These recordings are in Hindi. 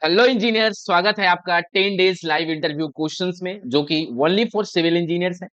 हेलो इंजीनियर, स्वागत है आपका 10 डेज लाइव इंटरव्यू क्वेश्चंस में, जो कि ओनली फॉर सिविल इंजीनियर्स है।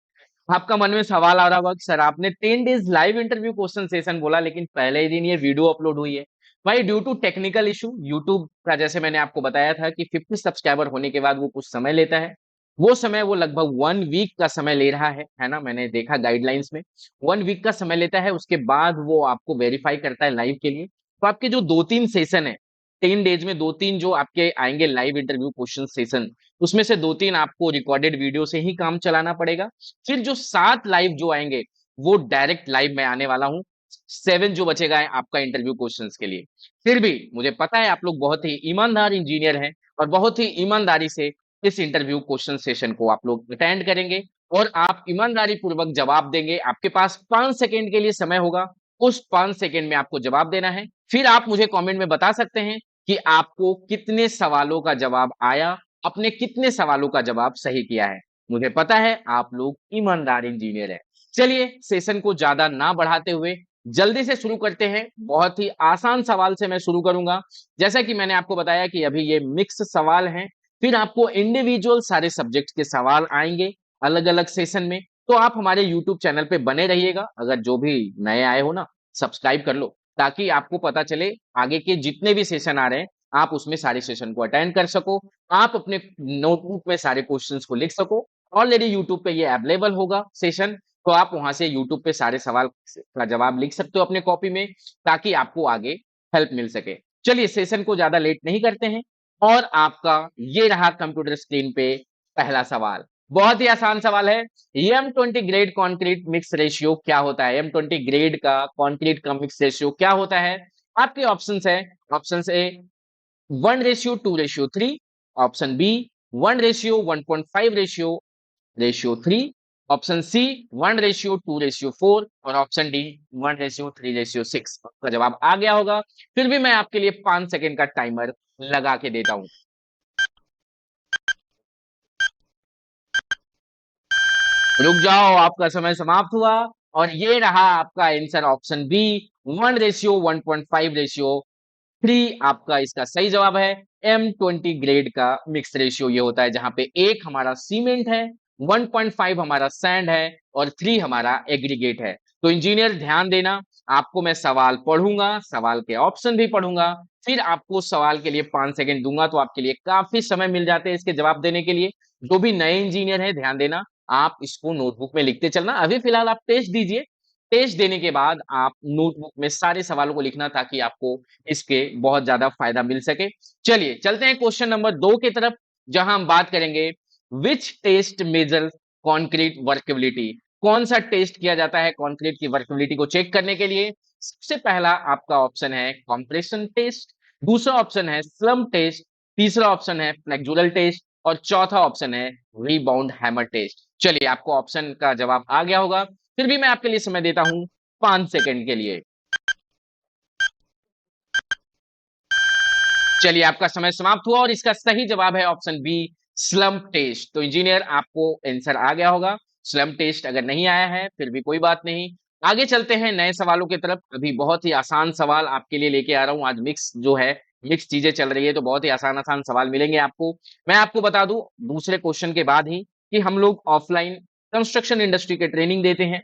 आपका मन में सवाल आ रहा होगा कि सर आपने 10 days live interview question session बोला, लेकिन पहले ही दिन ये वीडियो अपलोड हुई है। भाई, due to technical issue YouTube का, जैसे मैंने आपको बताया था कि 50 सब्सक्राइबर होने के बाद वो कुछ समय लेता है। वो समय वो लगभग 1 वीक का समय ले रहा है ना। मैंने देखा गाइडलाइंस में 1 वीक का समय लेता है। उसके बाद वो आपको वेरीफाई करता है लाइव के लिए। तो आपके जो 2-3 सेशन है, 10 डेज में 2-3 जो आपके आएंगे लाइव इंटरव्यू क्वेश्चन सेशन, उसमें से 2-3 आपको रिकॉर्डेड वीडियो से ही काम चलाना पड़ेगा। फिर जो 7 लाइव जो आएंगे, वो डायरेक्ट लाइव में आने वाला हूँ। 7 जो बचेगा है आपका इंटरव्यू क्वेश्चंस के लिए। फिर भी मुझे पता है आप लोग बहुत ही ईमानदार इंजीनियर हैं और बहुत ही ईमानदारी से इस इंटरव्यू क्वेश्चन सेशन को आप लोग अटेंड करेंगे और आप ईमानदारी पूर्वक जवाब देंगे। आपके पास 5 सेकेंड के लिए समय होगा। उस 5 सेकेंड में आपको जवाब देना है। फिर आप मुझे कमेंट में बता सकते हैं कि आपको कितने सवालों का जवाब आया, आपने कितने सवालों का जवाब सही किया है। मुझे पता है आप लोग ईमानदार इंजीनियर हैं। चलिए, सेशन को ज्यादा ना बढ़ाते हुए जल्दी से शुरू करते हैं। बहुत ही आसान सवाल से मैं शुरू करूंगा। जैसा कि मैंने आपको बताया कि अभी ये मिक्स सवाल हैं। फिर आपको इंडिविजुअल सारे सब्जेक्ट के सवाल आएंगे अलग अलग सेशन में। तो आप हमारे यूट्यूब चैनल पे बने रहिएगा। अगर जो भी नए आए हो ना, सब्सक्राइब कर लो, ताकि आपको पता चले आगे के जितने भी सेशन आ रहे हैं, आप उसमें सारे सेशन को अटेंड कर सको। आप अपने नोटबुक में सारे क्वेश्चंस को लिख सको। ऑलरेडी यूट्यूब पे ये अवेलेबल होगा सेशन। तो आप वहां से यूट्यूब पे सारे सवाल का जवाब लिख सकते हो अपने कॉपी में, ताकि आपको आगे हेल्प मिल सके। चलिए, सेशन को ज्यादा लेट नहीं करते हैं। और आपका ये रहा कंप्यूटर स्क्रीन पे पहला सवाल। बहुत ही आसान सवाल है। M20 grade concrete mix ratio क्या होता है? M20 ग्रेड का कॉन्क्रीट का मिक्स रेशियो क्या होता है? आपके ऑप्शंस है। Option A 1:2:3। Option B 1:1.5 ratio 3। Option C 1:2:4। और ऑप्शन डी 1:3:6। आपका जवाब आ गया होगा। फिर भी मैं आपके लिए 5 सेकेंड का टाइमर लगा के देता हूं। रुक जाओ, आपका समय समाप्त हुआ। और ये रहा आपका आंसर, ऑप्शन बी 1:1.5:3। आपका इसका सही जवाब है। M20 ग्रेड का मिक्स रेशियो ये होता है, जहां पे 1 हमारा सीमेंट है, 1.5 हमारा सैंड है और 3 हमारा एग्रीगेट है। तो इंजीनियर ध्यान देना, आपको मैं सवाल पढ़ूंगा, सवाल के ऑप्शन भी पढ़ूंगा, फिर आपको सवाल के लिए 5 सेकेंड दूंगा। तो आपके लिए काफी समय मिल जाते हैं इसके जवाब देने के लिए। जो भी नए इंजीनियर है, ध्यान देना, आप इसको नोटबुक में लिखते चलना। अभी फिलहाल आप टेस्ट दीजिए। टेस्ट देने के बाद आप नोटबुक में सारे सवालों को लिखना, ताकि आपको इसके बहुत ज्यादा फायदा मिल सके। चलिए चलते हैं क्वेश्चन नंबर 2 की तरफ, जहां हम बात करेंगे which test measure concrete workability. कौन सा टेस्ट किया जाता है कॉन्क्रीट की वर्केबिलिटी को चेक करने के लिए? सबसे पहला आपका ऑप्शन है कंप्रेशन टेस्ट, दूसरा ऑप्शन है स्लम टेस्ट, तीसरा ऑप्शन है फ्लेक्सुरल टेस्ट और चौथा ऑप्शन है रीबाउंड हैमर टेस्ट। चलिए, आपको ऑप्शन का जवाब आ गया होगा। फिर भी मैं आपके लिए समय देता हूं 5 सेकेंड के लिए। चलिए, आपका समय समाप्त हुआ और इसका सही जवाब है ऑप्शन बी स्लम टेस्ट। तो इंजीनियर, आपको आंसर आ गया होगा। स्लम टेस्ट अगर नहीं आया है, फिर भी कोई बात नहीं। आगे चलते हैं नए सवालों की तरफ। अभी बहुत ही आसान सवाल आपके लिए लेके आ रहा हूं। आज मिक्स जो है, मिक्स चीजें चल रही है, तो बहुत ही आसान आसान सवाल मिलेंगे आपको। मैं आपको बता दूं दूसरे क्वेश्चन के बाद ही कि हम लोग ऑफलाइन कंस्ट्रक्शन इंडस्ट्री के ट्रेनिंग देते हैं।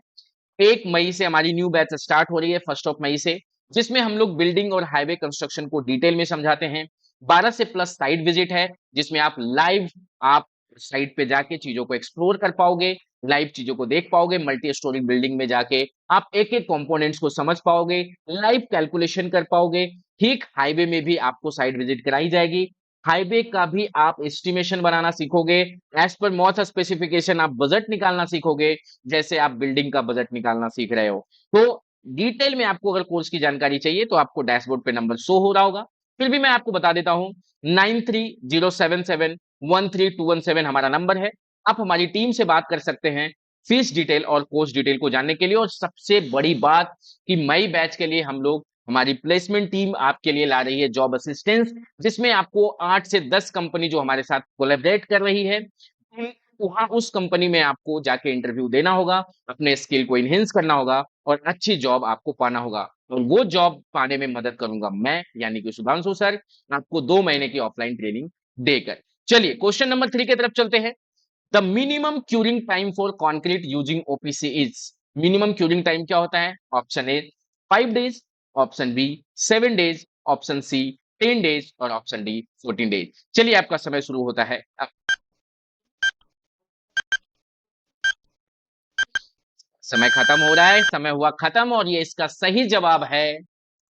1 मई से हमारी न्यू बैच स्टार्ट हो रही है, 1 मई से, जिसमें हम लोग बिल्डिंग और हाईवे कंस्ट्रक्शन को डिटेल में समझाते हैं। 12 से प्लस साइट विजिट है, जिसमें आप लाइव, आप साइट पे जाके चीजों को एक्सप्लोर कर पाओगे, लाइव चीजों को देख पाओगे। मल्टी स्टोरी बिल्डिंग में जाके आप एक एक कंपोनेंट्स को समझ पाओगे, लाइव कैलकुलेशन कर पाओगे। ठीक हाईवे में भी आपको साइट विजिट कराई जाएगी। हाईवे का भी आप एस्टिमेशन बनाना सीखोगे। एज पर मॉथ स्पेसिफिकेशन आप बजट निकालना सीखोगे, जैसे आप बिल्डिंग का बजट निकालना सीख रहे हो। तो डिटेल में आपको अगर कोर्स की जानकारी चाहिए, तो आपको डैशबोर्ड पे नंबर शो हो रहा होगा। फिर भी मैं आपको बता देता हूं, 9307713217 हमारा नंबर है। आप हमारी टीम से बात कर सकते हैं फीस डिटेल और कोर्स डिटेल को जानने के लिए। और सबसे बड़ी बात कि मई बैच के लिए हम लोग, हमारी प्लेसमेंट टीम आपके लिए ला रही है जॉब असिस्टेंस, जिसमें आपको 8 से 10 कंपनी जो हमारे साथ कोलैबोरेट कर रही है, वहां उस कंपनी में आपको जाके इंटरव्यू देना होगा, अपने स्किल को इनहेंस करना होगा और अच्छी जॉब आपको पाना होगा। और वो जॉब पाने में मदद करूंगा मैं, यानी कि शुभांशु सर, आपको 2 महीने की ऑफलाइन ट्रेनिंग देकर। चलिए क्वेश्चन नंबर 3 की तरफ चलते हैं। The minimum curing time for concrete using OPC is. Minimum curing time क्या होता है? Option A 5 days, option B 7 days, option C 10 days और ऑप्शन डी 14 डेज। चलिए आपका समय शुरू होता है अब। समय खत्म हो रहा है, समय हुआ खत्म और ये इसका सही जवाब है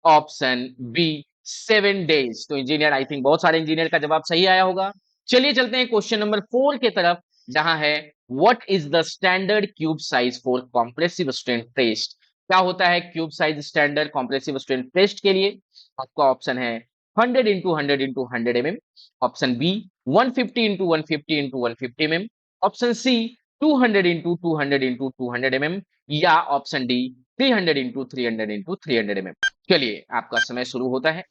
ऑप्शन बी 7 डेज। तो इंजीनियर, आई थिंक बहुत सारे इंजीनियर का जवाब सही आया होगा। चलिए चलते हैं क्वेश्चन नंबर 4 की तरफ, जहां है what is the standard cube size for compressive strength test. क्या होता है cube size standard compressive strength test के लिए? आपका ऑप्शन है 100 × 100 × 100 mm, option B 150 × 150 × 150 mm, option C 200 × 200 × 200 mm या ऑप्शन डी 300 × 300 × 300 mm। चलिए आपका समय शुरू होता है।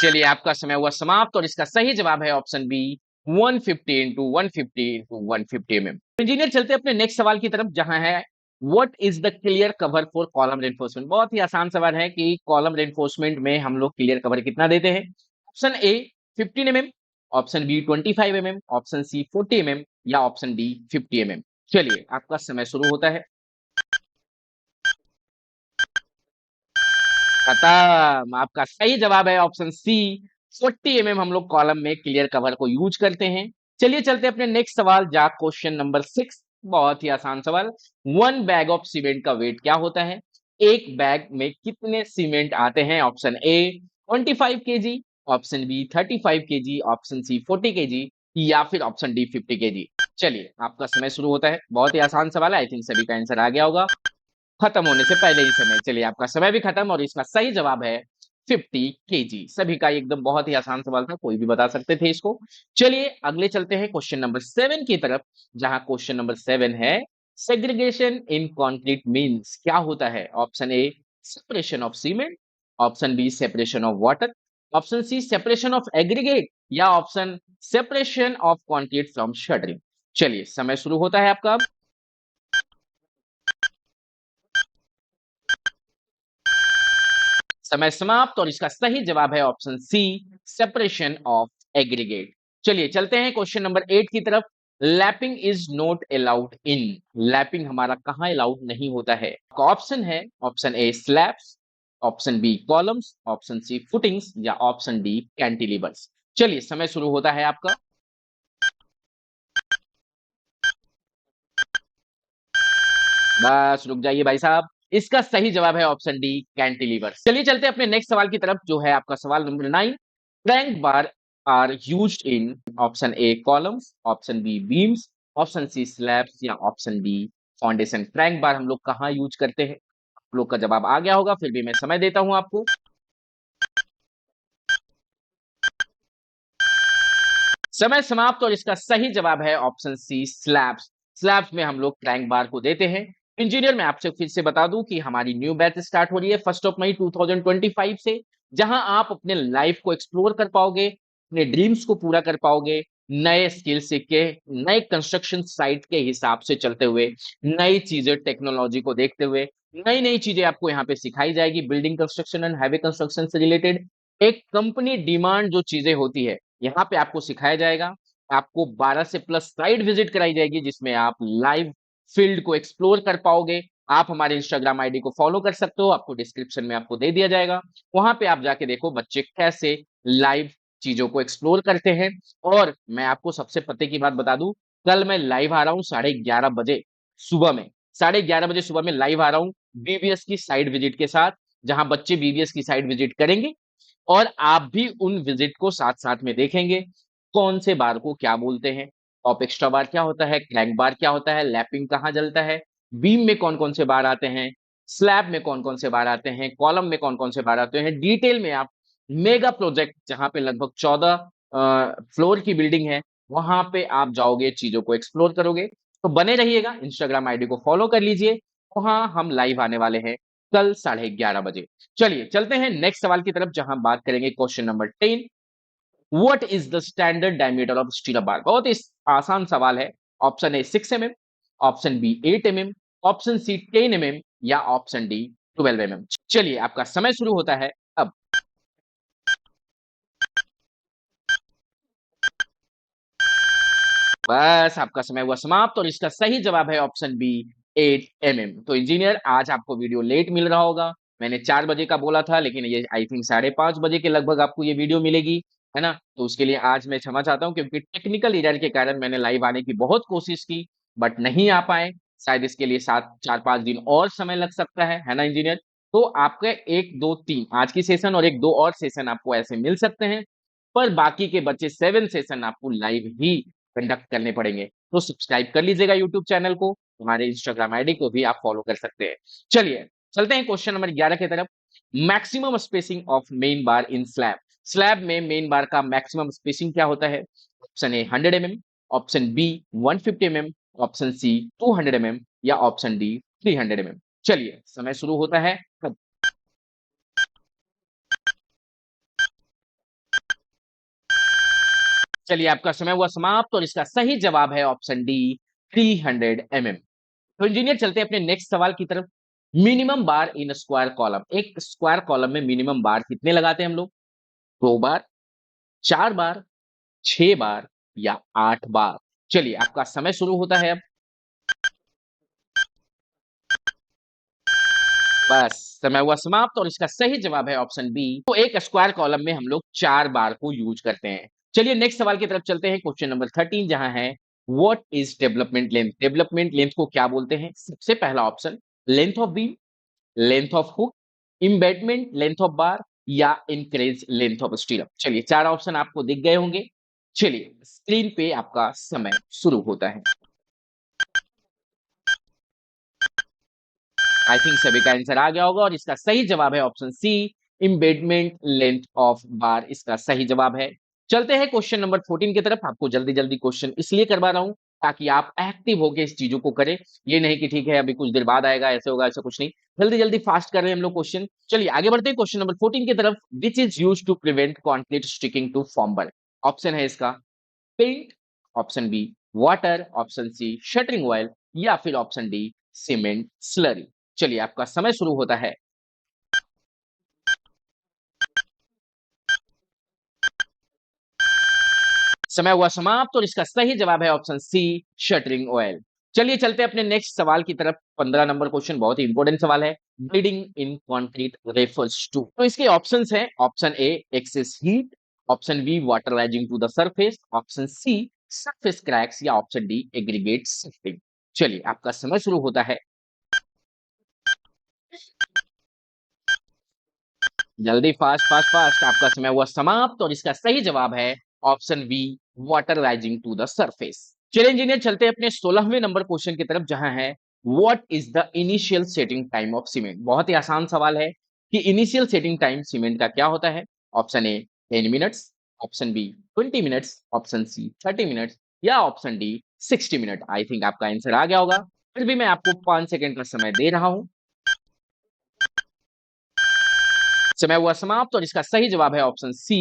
चलिए आपका समय हुआ समाप्त और इसका सही जवाब है ऑप्शन बी 150 × 150 × 150 mm। इंजीनियर चलते हैं अपने नेक्स्ट सवाल की तरफ, जहां है what is the clear cover for column reinforcement. बहुत ही आसान सवाल है कि कॉलम रेनफोर्समेंट में हम लोग क्लियर कवर कितना देते हैं। Option A 15 mm, option B 25 mm, option C 40 mm या ऑप्शन डी 50 mm। चलिए आपका समय शुरू होता है। खत्म। आपका सही जवाब है ऑप्शन सी 40 mm। हम लोग कॉलम में क्लियर कवर को यूज करते हैं। चलिए चलते हैं अपने नेक्स्ट सवाल, जहां क्वेश्चन नंबर 6, बहुत ही आसान सवाल। 1 बैग ऑफ सीमेंट का वेट क्या होता है? एक बैग में कितने सीमेंट आते हैं? Option A 25 kg, option B 35 kg, option C 40 kg या फिर ऑप्शन डी 50 kg। चलिए आपका समय शुरू होता है। बहुत ही आसान सवाल है, आई थिंक सभी का आंसर आ गया होगा खत्म होने से पहले ही समय। चलिए आपका समय भी खत्म और इसका सही जवाब है 50 kg। सभी का एकदम बहुत ही आसान सवाल था, कोई भी बता सकते थे इसको। चलिए अगले चलते हैं क्वेश्चन नंबर 7 की तरफ, जहां क्वेश्चन नंबर 7 है सेग्रीगेशन इन कंक्रीट मीन्स क्या होता है? Option A separation of cement, option B separation of water, option C separation of aggregate या option separation of concrete from shuttering. चलिए समय शुरू होता है आपका। समय समाप्त और इसका सही जवाब है option C separation of aggregate. चलिए चलते हैं क्वेश्चन नंबर 8 की तरफ। Lapping is not allowed in. Lapping हमारा कहां अलाउड नहीं होता है? ऑप्शन है option A slabs, option B columns, option C footings या ऑप्शन डी कैंटिलीवर्स। चलिए समय शुरू होता है आपका। बस रुक जाइए भाई साहब, इसका सही जवाब है ऑप्शन डी कैंटिलीवर। चलिए चलते हैं अपने नेक्स्ट सवाल की तरफ, जो है आपका सवाल number 9। Crank bar are used in option A columns, option B beams, option C slabs या option D foundation. Crank bar हम लोग कहाँ यूज करते हैं? आप लोग का जवाब आ गया होगा, फिर भी मैं समय देता हूं आपको। समय समाप्त और इसका सही जवाब है ऑप्शन सी स्लैब्स। स्लैब्स में हम लोग क्रैंक बार को देते हैं। इंजीनियर, मैं आपसे फिर से बता दूं कि हमारी न्यू बैच स्टार्ट हो रही है 1 मई 2025 से, जहां आप अपने लाइफ को एक्सप्लोर कर पाओगे, अपने ड्रीम्स को पूरा कर पाओगे, नए स्किल सीख के, नए कंस्ट्रक्शन साइट के हिसाब से चलते हुए, नई चीजें टेक्नोलॉजी को देखते हुए, नई नई चीजें आपको यहाँ पे सिखाई जाएगी। Building construction and highway construction से रिलेटेड एक कंपनी डिमांड जो चीजें होती है, यहाँ पे आपको सिखाया जाएगा। आपको 12 से प्लस साइट विजिट कराई जाएगी, जिसमें आप लाइव फील्ड को एक्सप्लोर कर पाओगे। आप हमारे इंस्टाग्राम आईडी को फॉलो कर सकते हो, आपको डिस्क्रिप्शन में आपको दे दिया जाएगा। वहां पे आप जाके देखो बच्चे कैसे लाइव चीजों को एक्सप्लोर करते हैं। और मैं आपको सबसे पते की बात बता दूं, कल मैं लाइव आ रहा हूँ 11:30 बजे सुबह में। 11:30 बजे सुबह में लाइव आ रहा हूँ बीबीएस की साइट विजिट के साथ, जहां बच्चे बीबीएस की साइट विजिट करेंगे और आप भी उन विजिट को साथ साथ में देखेंगे। कौन से बार को क्या बोलते हैं, टॉप एक्स्ट्रा बार क्या होता है, क्रैंक बार क्या होता है, लैपिंग कहाँ जलता है, बीम में कौन कौन से बार आते हैं, स्लैब में कौन कौन से बार आते हैं, कॉलम में कौन कौन से बार आते हैं, डिटेल में आप मेगा प्रोजेक्ट जहां पे लगभग 14 फ्लोर की बिल्डिंग है, वहां पे आप जाओगे, चीजों को एक्सप्लोर करोगे। तो बने रहिएगा, इंस्टाग्राम आईडी को फॉलो कर लीजिए। वहां हम लाइव आने वाले हैं कल 11:30 बजे। चलिए चलते हैं नेक्स्ट सवाल की तरफ, जहां बात करेंगे question number 10। What is the standard diameter of steel bar? बहुत ही आसान सवाल है। Option A 6 mm, option B 8 mm, option C 10 mm या ऑप्शन डी 12 mm। चलिए आपका समय शुरू होता है अब। बस आपका समय हुआ समाप्त और इसका सही जवाब है ऑप्शन बी 8 mm। तो इंजीनियर आज आपको वीडियो लेट मिल रहा होगा। मैंने 4 बजे का बोला था लेकिन ये आई थिंक 5:30 बजे के लगभग आपको ये वीडियो मिलेगी, है ना? तो उसके लिए आज मैं क्षमा चाहता हूँ क्योंकि टेक्निकल एरर के कारण मैंने लाइव आने की बहुत कोशिश की बट नहीं आ पाए। शायद इसके लिए 4-5 दिन और समय लग सकता है ना इंजीनियर? तो आपके 1, 2, 3 आज की सेशन और 1, 2 और सेशन आपको ऐसे मिल सकते हैं, पर बाकी के बचे 7 सेशन आपको लाइव ही कंडक्ट करने पड़ेंगे। तो सब्सक्राइब कर लीजिएगा यूट्यूब चैनल को, हमारे इंस्टाग्राम आईडी को भी आप फॉलो कर सकते हैं। चलिए चलते हैं क्वेश्चन नंबर 11 की तरफ। Maximum spacing of main bar in slab. Slab में मेन बार का मैक्सिमम स्पेसिंग क्या होता है? Option A 100 mm, option B 150 mm, option C 200 mm या ऑप्शन डी 300 mm। चलिए समय शुरू होता है। चलिए आपका समय हुआ समाप्त और इसका सही जवाब है ऑप्शन डी 300 mm। तो इंजीनियर चलते हैं अपने नेक्स्ट सवाल की तरफ। Minimum bar in square column. एक स्क्वायर कॉलम में मिनिमम बार कितने लगाते हैं हम लोग? 2 बार, 4 बार, 6 बार या 8 बार। चलिए आपका समय शुरू होता है अब। बस समय हुआ समाप्त और इसका सही जवाब है ऑप्शन बी। तो एक स्क्वायर कॉलम में हम लोग 4 बार को यूज करते हैं। चलिए नेक्स्ट सवाल की तरफ चलते हैं, क्वेश्चन नंबर 13 जहां है what is development length. Development length को क्या बोलते हैं? सबसे पहला option length of beam, length of hook, embedment length of bar या इंक्रीज लेंथ ऑफ स्टीरअप। चलिए 4 ऑप्शन आपको दिख गए होंगे। चलिए स्क्रीन पे आपका समय शुरू होता है। आई थिंक सभी का आंसर आ गया होगा और इसका सही जवाब है option C embedment length of bar इसका सही जवाब है। चलते हैं क्वेश्चन नंबर 14 की तरफ। आपको जल्दी जल्दी क्वेश्चन इसलिए करवा रहा हूं ताकि आप एक्टिव होकर इस चीजों को करें। ये नहीं कि ठीक है अभी कुछ देर बाद आएगा, ऐसे होगा, ऐसा कुछ नहीं। जल्दी जल्दी फास्ट कर रहे हैं हम लोग क्वेश्चन। चलिए आगे बढ़ते हैं क्वेश्चन नंबर 14 की तरफ। Which is use to prevent concrete sticking to former. Option है इसका paint, option B water, option C shuttering oil या फिर ऑप्शन डी सीमेंट स्लरी। चलिए आपका समय शुरू होता है। समय हुआ समाप्त और इसका सही जवाब है ऑप्शन सी शटरिंग ऑयल। चलिए चलते हैं अपने नेक्स्ट सवाल की तरफ। 15 नंबर क्वेश्चन बहुत ही इंपॉर्टेंट सवाल है। Bleeding in concrete refers to. तो इसके ऑप्शंस हैं option A excess heat, option B water rising to the surface, option C surface cracks या ऑप्शन डी एग्रीगेट शिफ्टिंग। चलिए आपका समय शुरू होता है। जल्दी फास्ट फास्ट फास्ट आपका समय हुआ समाप्त और इसका सही जवाब है option B water rising to the surface. चलिए इंजीनियर चलते हैं अपने 16वें नंबर क्वेश्चन की तरफ जहां है what is the initial setting time of cement. बहुत ही आसान सवाल है कि इनिशियल सेटिंग टाइम सीमेंट का क्या होता है। Option A 10 minutes, option B 20 minutes, option C 30 minutes या option D 60 minute. I think आपका आंसर आ गया होगा, फिर भी मैं आपको 5 सेकेंड का समय दे रहा हूं। समय हुआ समाप्त और इसका सही जवाब है option C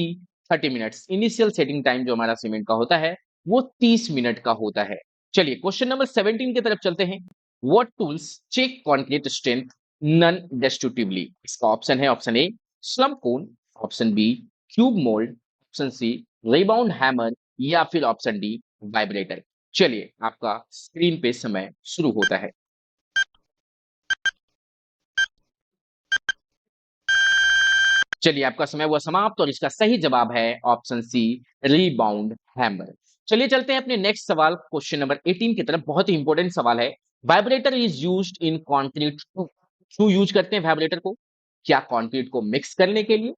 30 minutes. Initial setting time जो हमारा सीमेंट का होता है वो 30 मिनट का होता है। चलिए क्वेश्चन नंबर 17 की तरफ चलते हैं। What tools check concrete strength non destructively. इसका ऑप्शन है option A slump cone, option B cube mould, option C rebound hammer या फिर ऑप्शन डी वाइब्रेटर। चलिए आपका स्क्रीन पे समय शुरू होता है। चलिए आपका समय हुआ समाप्त और इसका सही जवाब है ऑप्शन सी रीबाउंड हैमर। चलिए चलते हैं अपने नेक्स्ट सवाल क्वेश्चन नंबर 18 की तरफ। बहुत ही इंपॉर्टेंट सवाल है। Vibrator is used in concrete. क्यों यूज करते हैं वाइब्रेटर को? क्या कंक्रीट को मिक्स करने के लिए,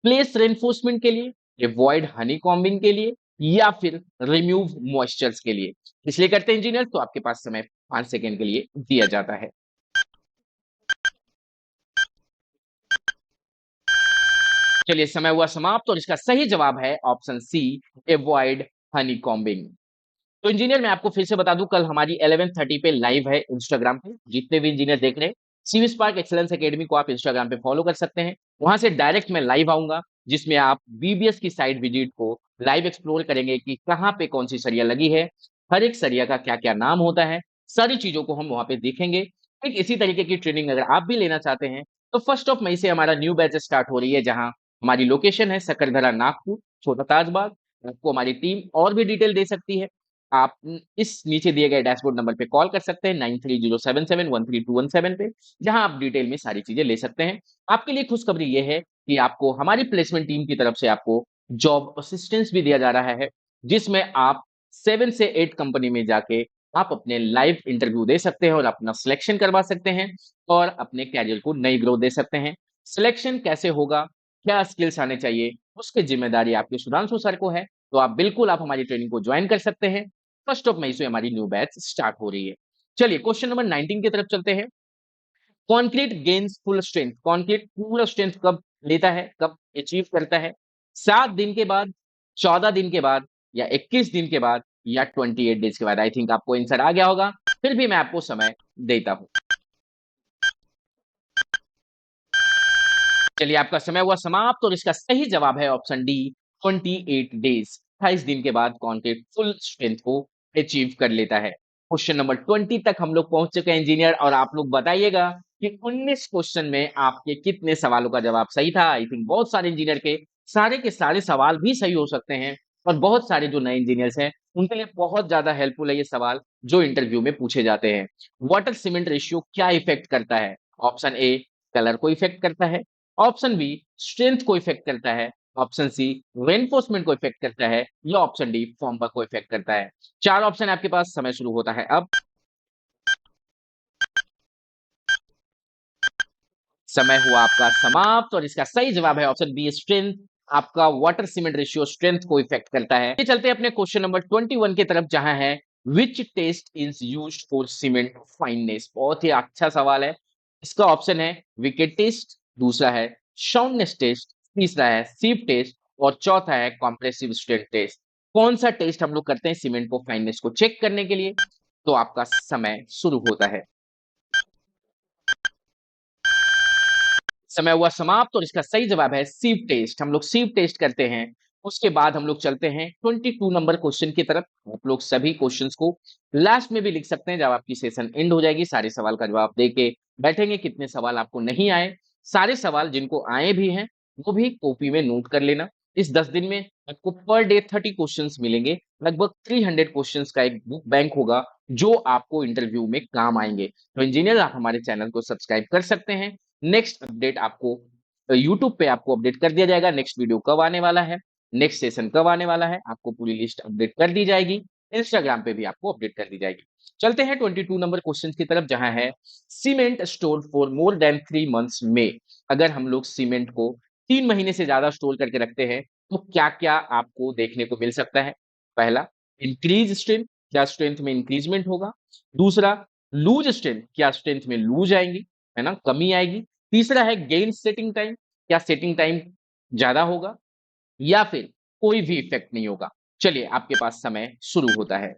प्लेस रेनफोर्समेंट के लिए, एवॉइड हनी कॉम्बिंग के लिए या फिर रिमूव मॉइस्चर्स के लिए? इसलिए करते हैं इंजीनियर, तो आपके पास समय 5 सेकेंड के लिए दिया जाता है। चलिए समय हुआ समाप्त और इसका सही जवाब है option C avoid honey combing. तो इंजीनियर मैं आपको फिर से बता दूं, कल हमारी 11:30 पे लाइव है इंस्टाग्राम पे। जितने भी इंजीनियर देख रहे हैं सीवी स्पार्क एक्सीलेंस एकेडमी को आप इंस्टाग्राम पे फॉलो कर सकते हैं। वहां से डायरेक्ट मैं लाइव आऊंगा जिसमें आप बीबीएस की साइट विजिट को लाइव एक्सप्लोर करेंगे कि कहाँ पे कौन सी सरिया लगी है, हर एक सरिया का क्या क्या नाम होता है, सारी चीजों को हम वहां पे देखेंगे। एक इसी तरीके की ट्रेनिंग अगर आप भी लेना चाहते हैं तो 1 मई से हमारा न्यू बैच स्टार्ट हो रही है, जहां हमारी लोकेशन है सकरधरा नागपुर, छोटा ताजबाग। आपको हमारी टीम और भी डिटेल दे सकती है। आप इस नीचे दिए गए डैशबोर्ड नंबर पे कॉल कर सकते हैं 9307713217 पे, जहां आप डिटेल में सारी चीजें ले सकते हैं। आपके लिए खुशखबरी ये है कि आपको हमारी प्लेसमेंट टीम की तरफ से आपको जॉब असिस्टेंस भी दिया जा रहा है, जिसमें आप 7 से 8 कंपनी में जाके आप अपने लाइव इंटरव्यू दे सकते हैं और अपना सिलेक्शन करवा सकते हैं और अपने कैरियर को नई ग्रोथ दे सकते हैं। सिलेक्शन कैसे होगा, क्या स्किल्स आने चाहिए, उसकी जिम्मेदारी आपके सुधांशु सर को है। तो आप बिल्कुल आप हमारी ट्रेनिंग को ज्वाइन कर सकते हैं। 1 मई से हमारी न्यू बैच स्टार्ट हो रही है। चलिए क्वेश्चन नंबर 19 की तरफ चलते हैं। Concrete gains full strength, concrete पूरा स्ट्रेंथ कब लेता है, कब अचीव करता है? 7 दिन के बाद, 14 दिन के बाद, या 21 दिन के बाद, या 28 डेज के बाद? आई थिंक आपको आंसर आ गया होगा, फिर भी मैं आपको समय देता हूं। चलिए आपका समय हुआ समाप्त और इसका सही जवाब है ऑप्शन डी, 28 डेज। 28 दिन के बाद कॉन्क्रीट फुल स्ट्रेंथ को अचीव कर लेता है। क्वेश्चन नंबर 20 तक हम लोग पहुंच चुके हैं इंजीनियर, और आप लोग बताइएगा कि 19 क्वेश्चन में आपके कितने सवालों का जवाब सही था। आई थिंक बहुत सारे इंजीनियर के सारे सवाल भी सही हो सकते हैं, और बहुत सारे जो नए इंजीनियर्स हैं उनके लिए बहुत ज्यादा हेल्पफुल है ये सवाल जो इंटरव्यू में पूछे जाते हैं। वाटर सीमेंट रेशियो क्या इफेक्ट करता है? ऑप्शन ए, कलर को इफेक्ट करता है। ऑप्शन बी, स्ट्रेंथ को इफेक्ट करता है। ऑप्शन सी, रेनफोर्समेंट को इफेक्ट करता है। या ऑप्शन डी, फॉर्म को इफेक्ट करता है। 4 ऑप्शन आपके पास, समय शुरू होता है अब। समय हुआ आपका समाप्त और इसका सही जवाब है ऑप्शन बी, स्ट्रेंथ। आपका वाटर सीमेंट रेशियो स्ट्रेंथ को इफेक्ट करता है। ये चलते हैं अपने क्वेश्चन नंबर 21 की तरफ, जहां है which test is used for cement fineness. बहुत ही अच्छा सवाल है। इसका ऑप्शन है विकेट टेस्ट, दूसरा है शाउननेस टेस्ट, तीसरा है सीप टेस्ट, और चौथा है कॉम्प्रेसिव स्ट्रेंथ टेस्ट। कौन सा टेस्ट हम लोग करते हैं सीमेंट को फाइननेस को चेक करने के लिए? तो आपका समय शुरू होता है। समय हुआ समाप्त और इसका सही जवाब है सीप टेस्ट। हम लोग सीप टेस्ट करते हैं। उसके बाद हम लोग चलते हैं 22 नंबर क्वेश्चन की तरफ। आप लोग सभी क्वेश्चंस को लास्ट में भी लिख सकते हैं, जब आपकी सेशन एंड हो जाएगी सारे सवाल का जवाब दे के बैठेंगे। कितने सवाल आपको नहीं आए, सारे सवाल जिनको आए भी हैं वो भी कॉपी में नोट कर लेना। इस 10 दिन में आपको पर डे 30 क्वेश्चंस मिलेंगे। लगभग 300 क्वेश्चंस का एक बुक बैंक होगा जो आपको इंटरव्यू में काम आएंगे। तो इंजीनियर, आप हमारे चैनल को सब्सक्राइब कर सकते हैं। नेक्स्ट अपडेट आपको यूट्यूब पे आपको अपडेट कर दिया जाएगा, नेक्स्ट वीडियो कब आने वाला है, नेक्स्ट सेशन कब आने वाला है, आपको पूरी लिस्ट अपडेट कर दी जाएगी। इंस्टाग्राम पे भी आपको अपडेट कर दी जाएगी। चलते हैं 22 नंबर क्वेश्चन की तरफ, जहां है cement store for more than 3 months में। अगर हम लोग सीमेंट को 3 महीने से ज्यादा स्टोर करके रखते हैं तो क्या क्या आपको देखने को मिल सकता है? पहला, इंक्रीज स्ट्रेंथ, क्या स्ट्रेंथ में इंक्रीजमेंट होगा? दूसरा, लूज स्ट्रेंथ, क्या स्ट्रेंथ में लूज आएंगी, है ना, कमी आएगी? तीसरा है गेन सेटिंग टाइम, क्या सेटिंग टाइम ज्यादा होगा? या फिर कोई भी इफेक्ट नहीं होगा? चलिए आपके पास समय शुरू होता है।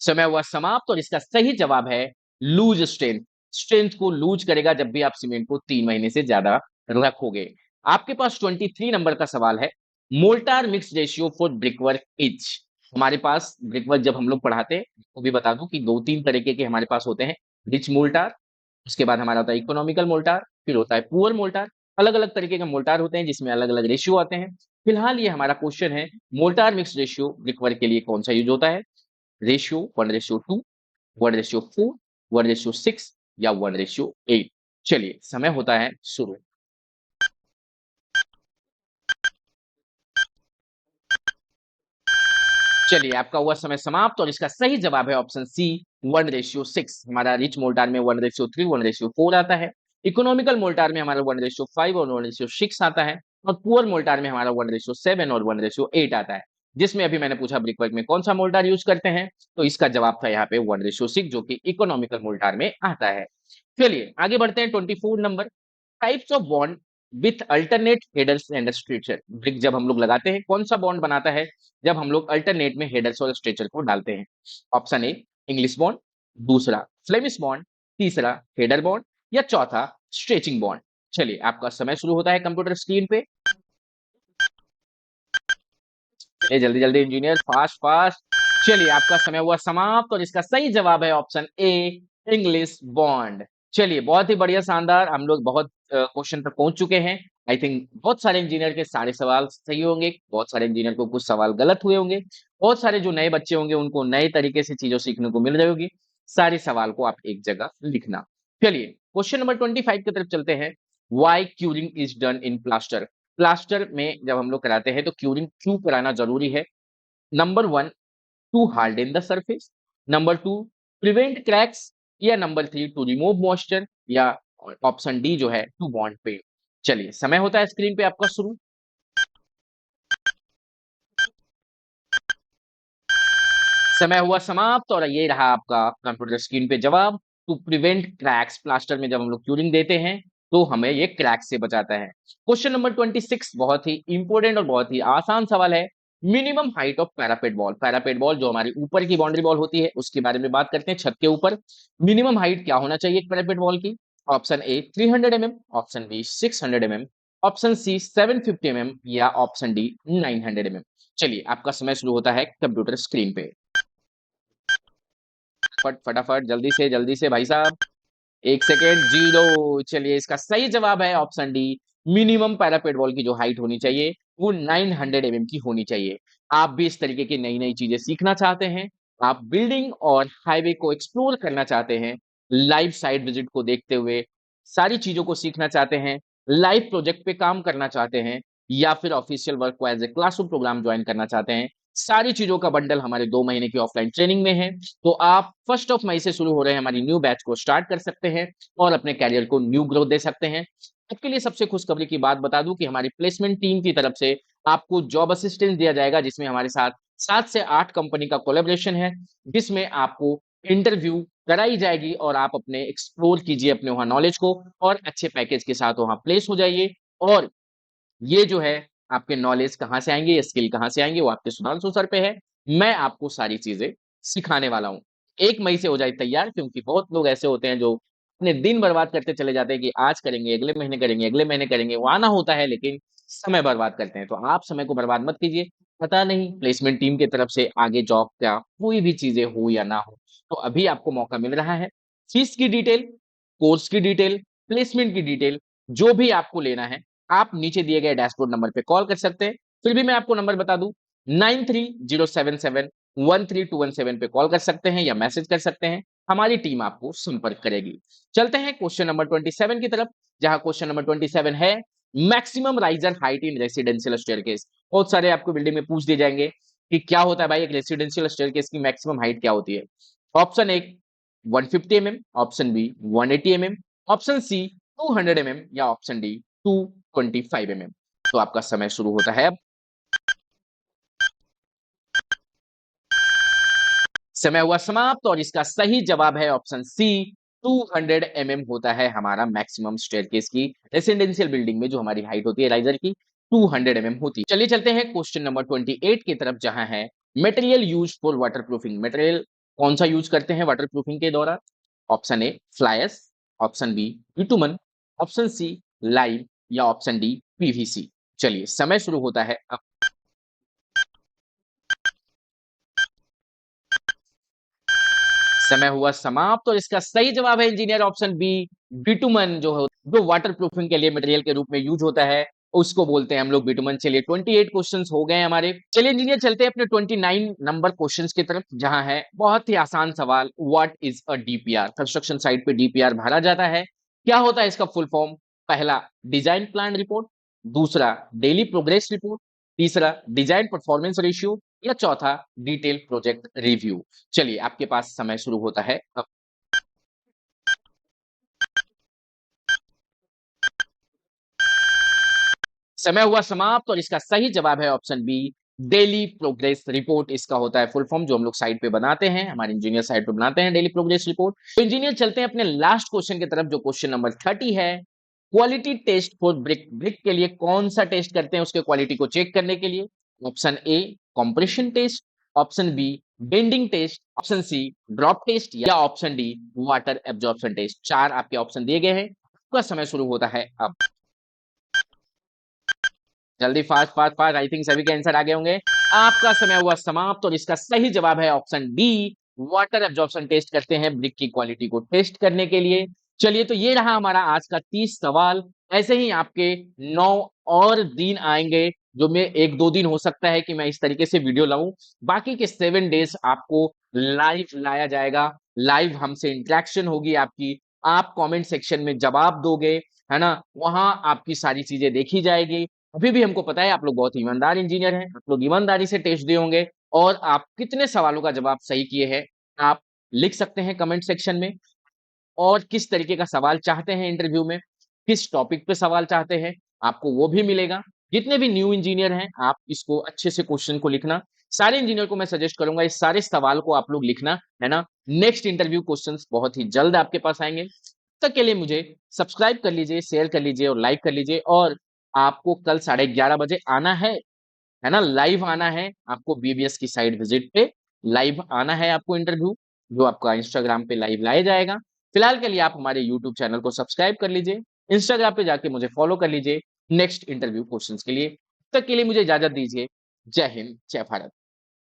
समय हुआ समाप्त और इसका सही जवाब है लूज स्ट्रेंथ। स्ट्रेंथ को लूज करेगा जब भी आप सीमेंट को 3 महीने से ज्यादा रखोगे। आपके पास 23 नंबर का सवाल है, mortar mix ratio for brickwork is. हमारे पास ब्रिकवर्क जब हम लोग पढ़ाते हैं, वो भी बता दूं कि 2-3 तरीके के हमारे पास होते हैं। रिच मोल्टार, उसके बाद हमारा होता है इकोनॉमिकल मोल्टार, फिर होता है पुअर मोल्टार। अलग अलग तरीके के मोल्टार होते हैं जिसमें अलग अलग रेशियो आते हैं। फिलहाल ये हमारा क्वेश्चन है, मोल्टार मिक्स रेशियो ब्रिकवर्क के लिए कौन सा यूज होता है? रेशियो 1:2, 1:4, 1:6, या 1:8? चलिए समय होता है शुरू। चलिए आपका हुआ समय समाप्त और इसका सही जवाब है ऑप्शन सी, 1:6। हमारा रिच मोल्टार में 1:3, 1:4 आता है। इकोनॉमिकल मोल्टार में हमारा 1:5 और 1:6 आता है। और पुअर मोल्टार में हमारा 1:7 और 1:8 आता है। जिसमें अभी मैंने पूछा ब्रिकवर्क में कौन सा मोल्टार यूज करते हैं, तो इसका जवाब था यहाँ पे 1:6, जो कि इकोनॉमिकल मोल्टार में आता है। चलिए आगे बढ़ते हैं 24 number. Types of bond with alternate headers and stretcher. Brick जब हम लोग लगाते हैं, कौन सा बॉन्ड बनाता है जब हम लोग अल्टरनेट में हेडर्स और स्ट्रेचर को डालते हैं? ऑप्शन ए, इंग्लिश बॉन्ड, दूसरा फ्लेमिश बॉन्ड, तीसरा हेडर बॉन्ड, या चौथा स्ट्रेचिंग बॉन्ड? चलिए आपका समय शुरू होता है कंप्यूटर स्क्रीन पे। चलिए जल्दी जल्दी इंजीनियर, फास्ट फास्ट। चलिए आपका समय हुआ समाप्त और इसका सही जवाब है ऑप्शन ए, इंग्लिश बॉन्ड। चलिए बहुत ही बढ़िया, शानदार, हम लोग बहुत क्वेश्चन तक पहुंच चुके हैं। आई थिंक बहुत सारे इंजीनियर के सारे सवाल सही होंगे, बहुत सारे इंजीनियर को कुछ सवाल गलत हुए होंगे, बहुत सारे जो नए बच्चे होंगे उनको नए तरीके से चीजों सीखने को मिल रही होगी। सारे सवाल को आप एक जगह लिखना। चलिए क्वेश्चन नंबर 25 की तरफ चलते हैं। Why curing is done in plaster? Plaster में जब हम लोग कराते हैं तो क्यूरिंग क्यों कराना जरूरी है? Number one, to harden the surface. Number two, prevent cracks. या number three, to remove moisture. या ऑप्शन डी जो है, टू बॉन्ड पेंट। चलिए समय होता है स्क्रीन पे आपका शुरू। समय हुआ समाप्त और ये रहा आपका कंप्यूटर स्क्रीन पे जवाब। टू प्रिवेंट क्रैक्स, प्लास्टर में जब हम लोग क्यूरिंग देते हैं तो हमें ये क्रैक से बचाता है। क्वेश्चन नंबर 26 बहुत ही इंपॉर्टेंट और बहुत ही आसान सवाल है। Minimum height of parapet ball. Parapet ball जो हमारी ऊपर की बाउंड्री बॉल होती है उसके बारे में बात करते हैं, छत के ऊपर मिनिमम हाइट क्या होना चाहिए एक पैरापेट बॉल की? Option A 300 mm, option B 600 mm, option C 750 mm या ऑप्शन डी 900 mm। चलिए आपका समय शुरू होता है कंप्यूटर स्क्रीन पे। फटाफट जल्दी से भाई साहब। 1 सेकेंड, जीरो। चलिए इसका सही जवाब है option D. Minimum parapet wall की जो हाइट होनी चाहिए वो 900 mm की होनी चाहिए। आप भी इस तरीके की नई नई चीजें सीखना चाहते हैं, आप बिल्डिंग और हाईवे को एक्सप्लोर करना चाहते हैं, लाइव साइट विजिट को देखते हुए सारी चीजों को सीखना चाहते हैं, लाइव प्रोजेक्ट पे काम करना चाहते हैं, या फिर ऑफिशियल वर्क को as a classroom programme join करना चाहते हैं, सारी चीजों का बंडल हमारे 2 महीने की ऑफलाइन ट्रेनिंग में है। तो आप 1 मई से शुरू हो रहे हैं हमारी न्यू बैच को स्टार्ट कर सकते हैं और अपने कैरियर को न्यू ग्रोथ दे सकते हैं। आपके लिए सबसे खुशखबरी की बात बता दूं कि हमारी प्लेसमेंट टीम की तरफ से आपको जॉब असिस्टेंस दिया जाएगा, जिसमें हमारे साथ 7 से 8 कंपनी का कोलेबोरेशन है, जिसमें आपको इंटरव्यू कराई जाएगी और आप अपने एक्सप्लोर कीजिए अपने वहां नॉलेज को और अच्छे पैकेज के साथ वहां प्लेस हो जाइए। और ये जो है आपके नॉलेज कहाँ से आएंगे, ये स्किल कहाँ से आएंगे, वो आपके सुधांशु सर पे है। मैं आपको सारी चीजें सिखाने वाला हूँ। 1 मई से हो जाए तैयार, क्योंकि बहुत लोग ऐसे होते हैं जो अपने दिन बर्बाद करते चले जाते हैं कि आज करेंगे, अगले महीने करेंगे, अगले महीने करेंगे, वो आना होता है लेकिन समय बर्बाद करते हैं। तो आप समय को बर्बाद मत कीजिए। पता नहीं प्लेसमेंट टीम की तरफ से आगे जॉब क्या कोई भी चीजें हो या ना हो, तो अभी आपको मौका मिल रहा है। फीस की डिटेल, कोर्स की डिटेल, प्लेसमेंट की डिटेल, जो भी आपको लेना है आप नीचे दिए गए डैशबोर्ड नंबर पे कॉल कर सकते हैं। फिर भी मैं आपको नंबर बता दूं, 9307713217 पे कॉल कर सकते हैं या मैसेज कर सकते हैं, हमारी टीम आपको संपर्क करेगी। चलते हैं क्वेश्चन नंबर 27 की तरफ, जहां क्वेश्चन नंबर 27 है maximum riser height in residential staircase. बहुत सारे आपको बिल्डिंग में पूछ दिए जाएंगे कि क्या होता है भाई एक रेसिडेंशियल स्टेयरकेस की मैक्सिमम हाइट क्या होती है? Option A 150 mm, option B 180 mm, option C 200 mm या ऑप्शन डी 225 mm। तो आपका समय शुरू होता है अब। समय हुआ समाप्त और इसका सही जवाब है ऑप्शन सी, 200 mm होता है हमारा मैक्सिमम स्टेयरकेस की रेसिडेंशियल बिल्डिंग में जो हमारी हाइट होती है राइजर की 200 mm होती है। चलिए चलते हैं क्वेश्चन नंबर 28 की तरफ, जहां है material use for waterproofing. Material कौन सा यूज करते हैं वाटरप्रूफिंग के दौरान? Option A flyers, option B bitumen, option C lime या ऑप्शन डी पीवीसी। चलिए समय शुरू होता है अब। समय हुआ समाप्त और इसका सही जवाब है इंजीनियर ऑप्शन बी, बिटुमन। जो वाटर प्रूफिंग के लिए मटेरियल के रूप में यूज होता है उसको बोलते हैं हम लोग बिटुमन। चलिए 28 क्वेश्चंस हो गए हमारे। चलिए इंजीनियर चलते हैं अपने 29 नंबर क्वेश्चंस की तरफ, जहां है बहुत ही आसान सवाल, what is a DPR? Construction site पे डीपीआर भरा जाता है, क्या होता है इसका फुल फॉर्म? पहला डिजाइन प्लान रिपोर्ट, दूसरा डेली प्रोग्रेस रिपोर्ट, तीसरा डिजाइन परफॉर्मेंस रेशियो या चौथा डिटेल प्रोजेक्ट रिव्यू। चलिए आपके पास समय शुरू होता है अब। समय हुआ समाप्त और इसका सही जवाब है option B, daily progress report इसका होता है फुल फॉर्म, जो हम लोग साइट पे बनाते हैं, हमारे इंजीनियर साइट पे बनाते हैं डेली प्रोग्रेस रिपोर्ट। तो इंजीनियर चलते हैं अपने लास्ट क्वेश्चन की तरफ, जो क्वेश्चन नंबर 30 है। Quality test for brick. Brick के लिए कौन सा टेस्ट करते हैं उसके क्वालिटी को चेक करने के लिए? Option A compression test, option B bending test, option C drop test या option D water absorption test. 4 आपके ऑप्शन दिए गए हैं, आपका समय शुरू होता है अब। जल्दी fast fast fast, I think सभी के आंसर आ गए होंगे। आपका समय हुआ समाप्त और इसका सही जवाब है option D, water absorption test करते हैं ब्रिक की क्वालिटी को टेस्ट करने के लिए। चलिए, तो ये रहा हमारा आज का 30 सवाल। ऐसे ही आपके 9 और दिन आएंगे, जो मैं 1-2 दिन हो सकता है कि मैं इस तरीके से वीडियो लाऊं। बाकी के 7 डेज आपको लाइव लाया जाएगा, लाइव हमसे इंटरेक्शन होगी आपकी, आप कमेंट सेक्शन में जवाब दोगे, है ना? वहां आपकी सारी चीजें देखी जाएगी। अभी भी हमको पता है आप लोग बहुत ईमानदार इंजीनियर हैं, आप लोग ईमानदारी से टेस्ट दिए होंगे और आप कितने सवालों का जवाब सही किए हैं, आप लिख सकते हैं कमेंट सेक्शन में। और किस तरीके का सवाल चाहते हैं इंटरव्यू में, किस टॉपिक पे सवाल चाहते हैं, आपको वो भी मिलेगा। जितने भी न्यू इंजीनियर हैं, आप इसको अच्छे से क्वेश्चन को लिखना। सारे इंजीनियर को मैं सजेस्ट करूंगा इस सारे सवाल को आप लोग लिखना, है ना? नेक्स्ट इंटरव्यू क्वेश्चंस बहुत ही जल्द आपके पास आएंगे। तब तक के लिए मुझे सब्सक्राइब कर लीजिए, शेयर कर लीजिए और लाइक कर लीजिए। और आपको कल 11:30 बजे आना है ना? लाइव आना है आपको बीबीएस की साइट विजिट पे, लाइव आना है आपको इंटरव्यू, जो आपका इंस्टाग्राम पे लाइव लाया जाएगा। फिलहाल के लिए आप हमारे यूट्यूब चैनल को सब्सक्राइब कर लीजिए, इंस्टाग्राम पे जाके मुझे फॉलो कर लीजिए नेक्स्ट इंटरव्यू क्वेश्चंस के लिए। तब तक के लिए मुझे इजाजत दीजिए। जय हिंद, जय भारत।